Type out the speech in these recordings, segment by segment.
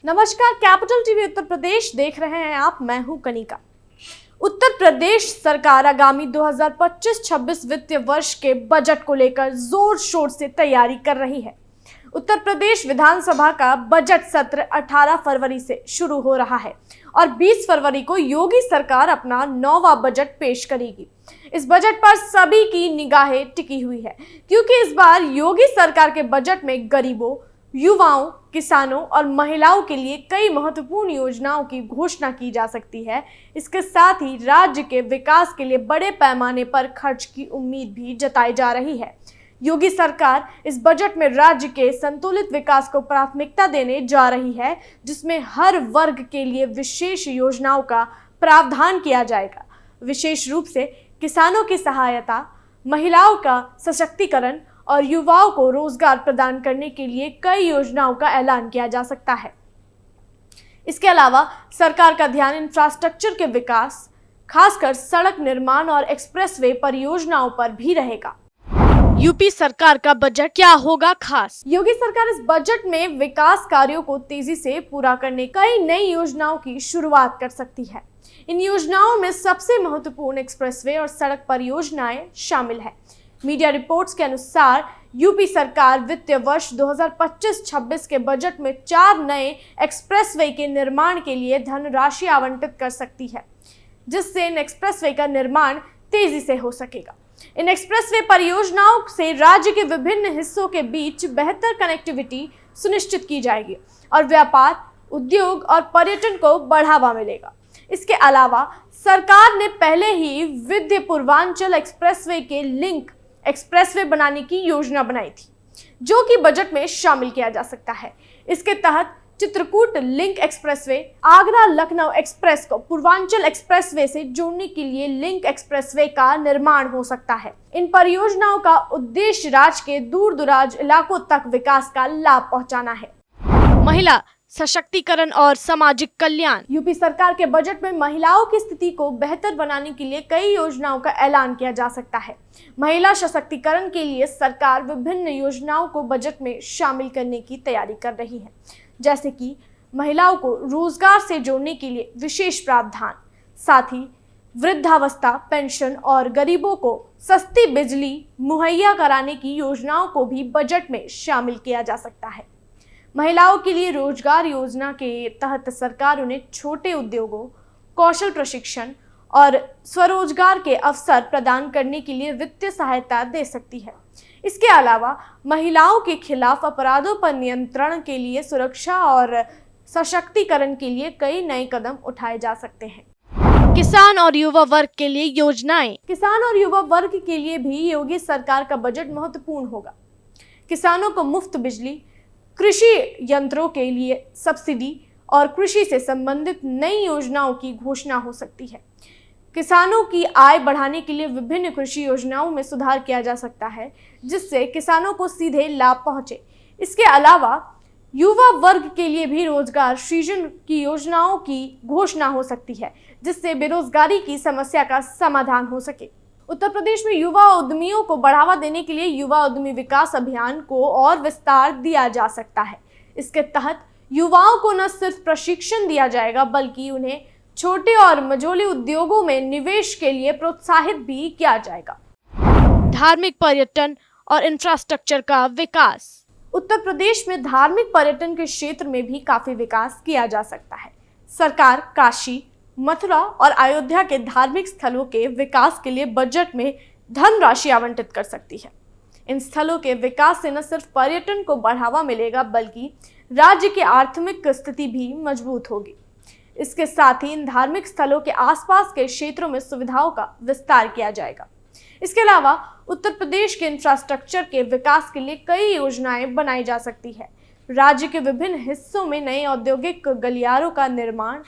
नमस्कार, capital TV Uttar Pradesh देख रहे हैं आप। मैं हूं कनिका। उत्तर प्रदेश सरकार आगामी 2025-26 वित्तीय वर्ष के बजट को लेकर जोर शोर से तैयारी कर रही है। उत्तर प्रदेश विधानसभा का बजट सत्र 18 फरवरी से शुरू हो रहा है और 20 फरवरी को योगी सरकार अपना 9वां बजट पेश करेगी। इस बजट पर सभी की निगाहें टिकी हुई है क्योंकि इस बार योगी सरकार के बजट में गरीबों, युवाओं, किसानों और महिलाओं के लिए कई महत्वपूर्ण योजनाओं की घोषणा की जा सकती है। इसके साथ ही राज्य के विकास के लिए बड़े पैमाने पर खर्च की उम्मीद भी जताई जा रही है। योगी सरकार इस बजट में राज्य के संतुलित विकास को प्राथमिकता देने जा रही है, जिसमें हर वर्ग के लिए विशेष योजनाओं का प्रावधान किया जाएगा। विशेष रूप से किसानों की सहायता, महिलाओं का सशक्तिकरण और युवाओं को रोजगार प्रदान करने के लिए कई योजनाओं का ऐलान किया जा सकता है। इसके अलावा सरकार का ध्यान इंफ्रास्ट्रक्चर के विकास, खासकर सड़क निर्माण और एक्सप्रेसवे परियोजनाओं पर भी रहेगा। यूपी सरकार का बजट क्या होगा खास? योगी सरकार इस बजट में विकास कार्यों को तेजी से पूरा करने कई नई योजनाओं की शुरुआत कर सकती है। इन योजनाओं में सबसे महत्वपूर्ण एक्सप्रेसवे और सड़क परियोजनाएं शामिल है। मीडिया रिपोर्ट्स के अनुसार यूपी सरकार वित्तीय वर्ष 2025-26 के बजट में 4 नए एक्सप्रेसवे के निर्माण के लिए धनराशि आवंटित कर सकती है, जिससे इन एक्सप्रेसवे का निर्माण तेजी से हो सकेगा। इन एक्सप्रेसवे परियोजनाओं से राज्य के विभिन्न हिस्सों के बीच बेहतर कनेक्टिविटी सुनिश्चित की जाएगी और व्यापार, उद्योग और पर्यटन को बढ़ावा मिलेगा। इसके अलावा सरकार ने पहले ही विंध्य पूर्वांचल एक्सप्रेसवे के लिंक एक्सप्रेसवे बनाने की योजना बनाई थी, जो कि बजट में शामिल किया जा सकता है। इसके तहत Chitrakoot link expressway, Agra Lucknow express को पूर्वांचल एक्सप्रेसवे से जोड़ने के लिए लिंक एक्सप्रेसवे का निर्माण हो सकता है। इन परियोजनाओं का उद्देश्य राज्य के दूर दराज इलाकों तक विकास का लाभ पहुंचाना है। महिला सशक्तिकरण और सामाजिक कल्याण। यूपी सरकार के बजट में महिलाओं की स्थिति को बेहतर बनाने के लिए कई योजनाओं का ऐलान किया जा सकता है। महिला सशक्तिकरण के लिए सरकार विभिन्न योजनाओं को बजट में शामिल करने की तैयारी कर रही है, जैसे कि महिलाओं को रोजगार से जोड़ने के लिए विशेष प्रावधान, साथ ही वृद्धावस्था पेंशन और गरीबों को सस्ती बिजली मुहैया कराने की योजनाओं को भी बजट में शामिल किया जा सकता है। महिलाओं के लिए रोजगार योजना के तहत सरकार उन्हें छोटे उद्योगों, कौशल प्रशिक्षण और स्वरोजगार के अवसर प्रदान करने के लिए वित्तीय सहायता दे सकती है। इसके अलावा महिलाओं के खिलाफ अपराधों पर नियंत्रण के लिए सुरक्षा और सशक्तिकरण के लिए कई नए कदम उठाए जा सकते हैं। किसान और युवा वर्ग के लिए योजनाएं। किसान और युवा वर्ग के लिए भी योगी सरकार का बजट महत्वपूर्ण होगा। किसानों को मुफ्त बिजली, कृषि यंत्रों के लिए सब्सिडी और कृषि से संबंधित नई योजनाओं की घोषणा हो सकती है। किसानों की आय बढ़ाने के लिए विभिन्न कृषि योजनाओं में सुधार किया जा सकता है, जिससे किसानों को सीधे लाभ पहुंचे। इसके अलावा युवा वर्ग के लिए भी रोजगार सृजन की योजनाओं की घोषणा हो सकती है, जिससे बेरोजगारी की समस्या का समाधान हो सके। उत्तर प्रदेश में युवा उद्यमियों को बढ़ावा देने के लिए युवा उद्यमी विकास अभियान को और विस्तार दिया जा सकता है। इसके तहत युवाओं को न सिर्फ प्रशिक्षण दिया जाएगा, बल्कि उन्हें छोटे और मझोले उद्योगों में निवेश के लिए प्रोत्साहित भी किया जाएगा। धार्मिक पर्यटन और इंफ्रास्ट्रक्चर का विकास। उत्तर प्रदेश में धार्मिक पर्यटन के क्षेत्र में भी काफी विकास किया जा सकता है। सरकार काशी, मथुरा और अयोध्या के धार्मिक स्थलों के विकास के लिए बजट में धनराशि आवंटित कर सकती है। इन स्थलों के विकास से न सिर्फ पर्यटन को बढ़ावा मिलेगा, बल्कि राज्य की आर्थिक स्थिति भी मजबूत होगी। इसके साथ ही इन धार्मिक स्थलों के आसपास के क्षेत्रों में सुविधाओं का विस्तार किया जाएगा। इसके अलावा उत्तर प्रदेश के इंफ्रास्ट्रक्चर के विकास के लिए कई योजनाएं बनाई जा सकती है। राज्य के विभिन्न हिस्सों में नए औद्योगिक गलियारों का निर्माण,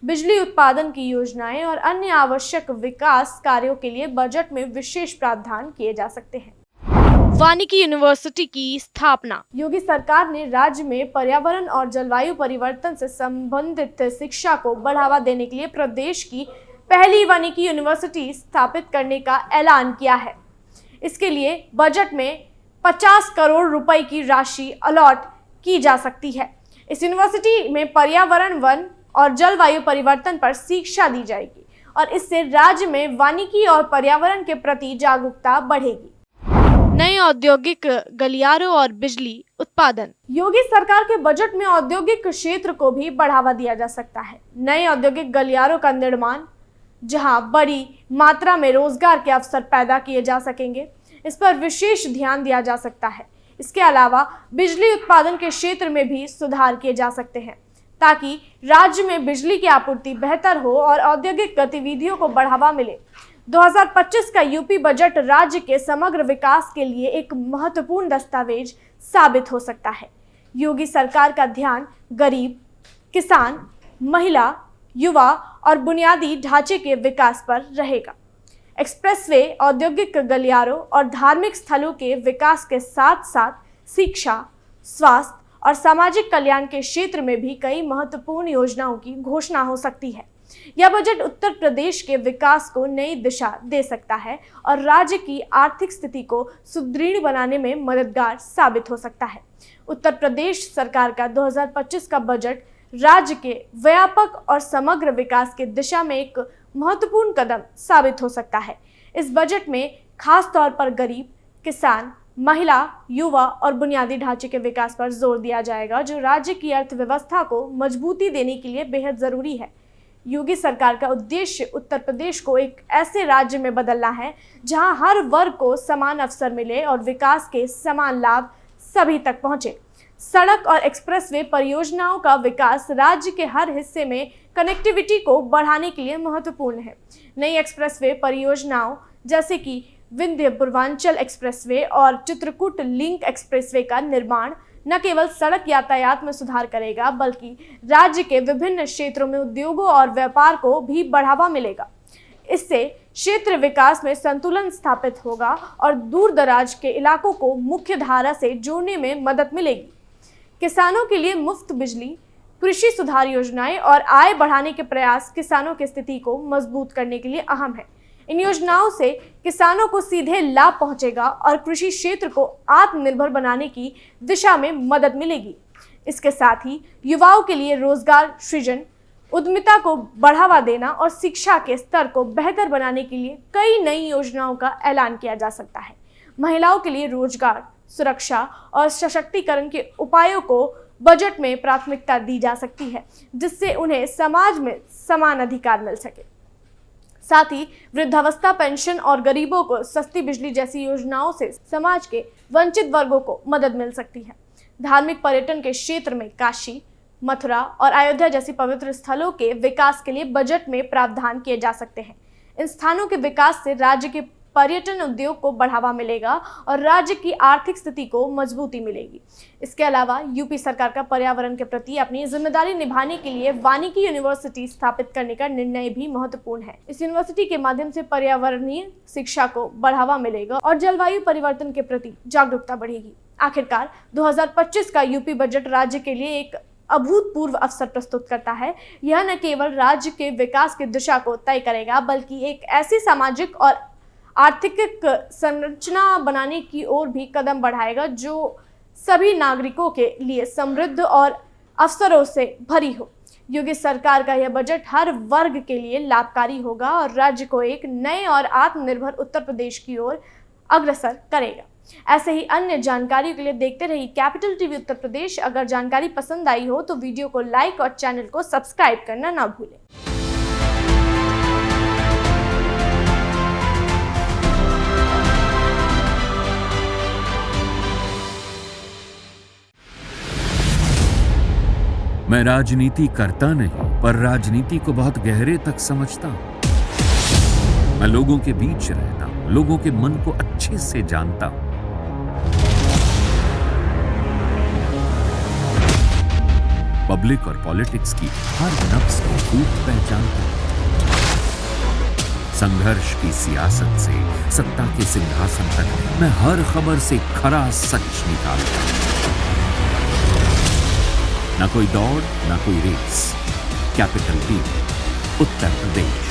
बिजली उत्पादन की योजनाएं और अन्य आवश्यक विकास कार्यों के लिए बजट में विशेष प्रावधान किए जा सकते हैं। वानिकी यूनिवर्सिटी की स्थापना। योगी सरकार ने राज्य में पर्यावरण और जलवायु परिवर्तन से संबंधित शिक्षा को बढ़ावा देने के लिए प्रदेश की पहली वानिकी यूनिवर्सिटी स्थापित करने का ऐलान किया है। इसके लिए बजट में 50 करोड़ रुपए की राशि अलॉट की जा सकती है। इस यूनिवर्सिटी में पर्यावरण, वन और जलवायु परिवर्तन पर शिक्षा दी जाएगी और इससे राज्य में वानिकी और पर्यावरण के प्रति जागरूकता बढ़ेगी। नए औद्योगिक गलियारों और बिजली उत्पादन। योगी सरकार के बजट में औद्योगिक क्षेत्र को भी बढ़ावा दिया जा सकता है। नए औद्योगिक गलियारों का निर्माण, जहां बड़ी मात्रा में रोजगार के अवसर पैदा किए जा सकेंगे, इस पर विशेष ध्यान दिया जा सकता है। इसके अलावा बिजली उत्पादन के क्षेत्र में भी सुधार किए जा सकते हैं ताकि राज्य में बिजली की आपूर्ति बेहतर हो और औद्योगिक गतिविधियों को बढ़ावा मिले। 2025 का यूपी बजट राज्य के समग्र विकास के लिए एक महत्वपूर्ण दस्तावेज साबित हो सकता है। योगी सरकार का ध्यान गरीब, किसान, महिला, युवा और बुनियादी ढांचे के विकास पर रहेगा। एक्सप्रेसवे, औद्योगिक गलियारों और धार्मिक स्थलों के विकास के साथ साथ शिक्षा, स्वास्थ्य और सामाजिक कल्याण के क्षेत्र में भी कई महत्वपूर्ण योजनाओं की घोषणा हो सकती है। यह बजट उत्तर प्रदेश के विकास को नई दिशा दे सकता है और राज्य की आर्थिक स्थिति को सुदृढ़ बनाने में मददगार साबित हो सकता है। उत्तर प्रदेश सरकार का 2025 का बजट राज्य के व्यापक और समग्र विकास की दिशा में एक महत्वपूर्ण कदम साबित हो सकता है। इस बजट में खास तौर पर गरीब, किसान, महिला, युवा और बुनियादी ढांचे के विकास पर जोर दिया जाएगा, जो राज्य की अर्थव्यवस्था को मजबूती देने के लिए बेहद जरूरी है। योगी सरकार का उद्देश्य उत्तर प्रदेश को एक ऐसे राज्य में बदलना है जहां हर वर्ग को समान अवसर मिले और विकास के समान लाभ सभी तक पहुंचे। सड़क और एक्सप्रेसवे परियोजनाओं का विकास राज्य के हर हिस्से में कनेक्टिविटी को बढ़ाने के लिए महत्वपूर्ण है। नई एक्सप्रेसवे परियोजनाओं जैसे कि विंध्य पूर्वांचल एक्सप्रेसवे और चित्रकूट लिंक एक्सप्रेसवे का निर्माण न केवल सड़क यातायात में सुधार करेगा, बल्कि राज्य के विभिन्न क्षेत्रों में उद्योगों और व्यापार को भी बढ़ावा मिलेगा। इससे क्षेत्र विकास में संतुलन स्थापित होगा और दूर दराज के इलाकों को मुख्य धारा से जोड़ने में मदद मिलेगी। किसानों के लिए मुफ्त बिजली, कृषि सुधार योजनाएं और आय बढ़ाने के प्रयास किसानों की स्थिति को मजबूत करने के लिए अहम है। इन योजनाओं से किसानों को सीधे लाभ पहुंचेगा और कृषि क्षेत्र को आत्मनिर्भर बनाने की दिशा में मदद मिलेगी। इसके साथ ही युवाओं के लिए रोजगार सृजन, उद्यमिता को बढ़ावा देना और शिक्षा के स्तर को बेहतर बनाने के लिए कई नई योजनाओं का ऐलान किया जा सकता है। महिलाओं के लिए रोजगार, सुरक्षा और सशक्तिकरण के उपायों को बजट में प्राथमिकता दी जा सकती है, जिससे उन्हें समाज में समान अधिकार मिल सके। साथ ही वृद्धावस्था पेंशन और गरीबों को सस्ती बिजली जैसी योजनाओं से समाज के वंचित वर्गों को मदद मिल सकती है। धार्मिक पर्यटन के क्षेत्र में काशी, मथुरा और अयोध्या जैसी पवित्र स्थलों के विकास के लिए बजट में प्रावधान किए जा सकते हैं। इन स्थानों के विकास से राज्य के पर्यटन उद्योग को बढ़ावा मिलेगा और राज्य की आर्थिक स्थिति को मजबूती मिलेगी। इसके अलावा यूपी सरकार का पर्यावरण के प्रति अपनी जिम्मेदारी निभाने के लिए वानिकी यूनिवर्सिटी स्थापित करने का निर्णय भी महत्वपूर्ण है। इस यूनिवर्सिटी के माध्यम से पर्यावरणीय शिक्षा को बढ़ावा मिलेगा और जलवायु परिवर्तन के प्रति जागरूकता बढ़ेगी। आखिरकार 2025 का यूपी बजट राज्य के लिए एक अभूतपूर्व अवसर प्रस्तुत करता है। यह न केवल राज्य के विकास की दिशा को तय करेगा, बल्कि एक ऐसी सामाजिक और आर्थिक संरचना बनाने की ओर भी कदम बढ़ाएगा जो सभी नागरिकों के लिए समृद्ध और अवसरों से भरी हो। योगी सरकार का यह बजट हर वर्ग के लिए लाभकारी होगा और राज्य को एक नए और आत्मनिर्भर उत्तर प्रदेश की ओर अग्रसर करेगा। ऐसे ही अन्य जानकारियों के लिए देखते रहिए कैपिटल टीवी उत्तर प्रदेश। अगर जानकारी पसंद आई हो तो वीडियो को लाइक और चैनल को सब्सक्राइब करना ना भूलें। मैं राजनीति करता नहीं, पर राजनीति को बहुत गहरे तक समझता हूं। मैं लोगों के बीच रहता हूं, लोगों के मन को अच्छे से जानता हूं। पब्लिक और पॉलिटिक्स की हर नब्ज को खूब पहचानता हूं। संघर्ष की सियासत से सत्ता के सिंहासन तक मैं हर खबर से खरा सच निकालता हूं। ना कोई दौड़, ना कोई race. Capital TV Uttar Pradesh.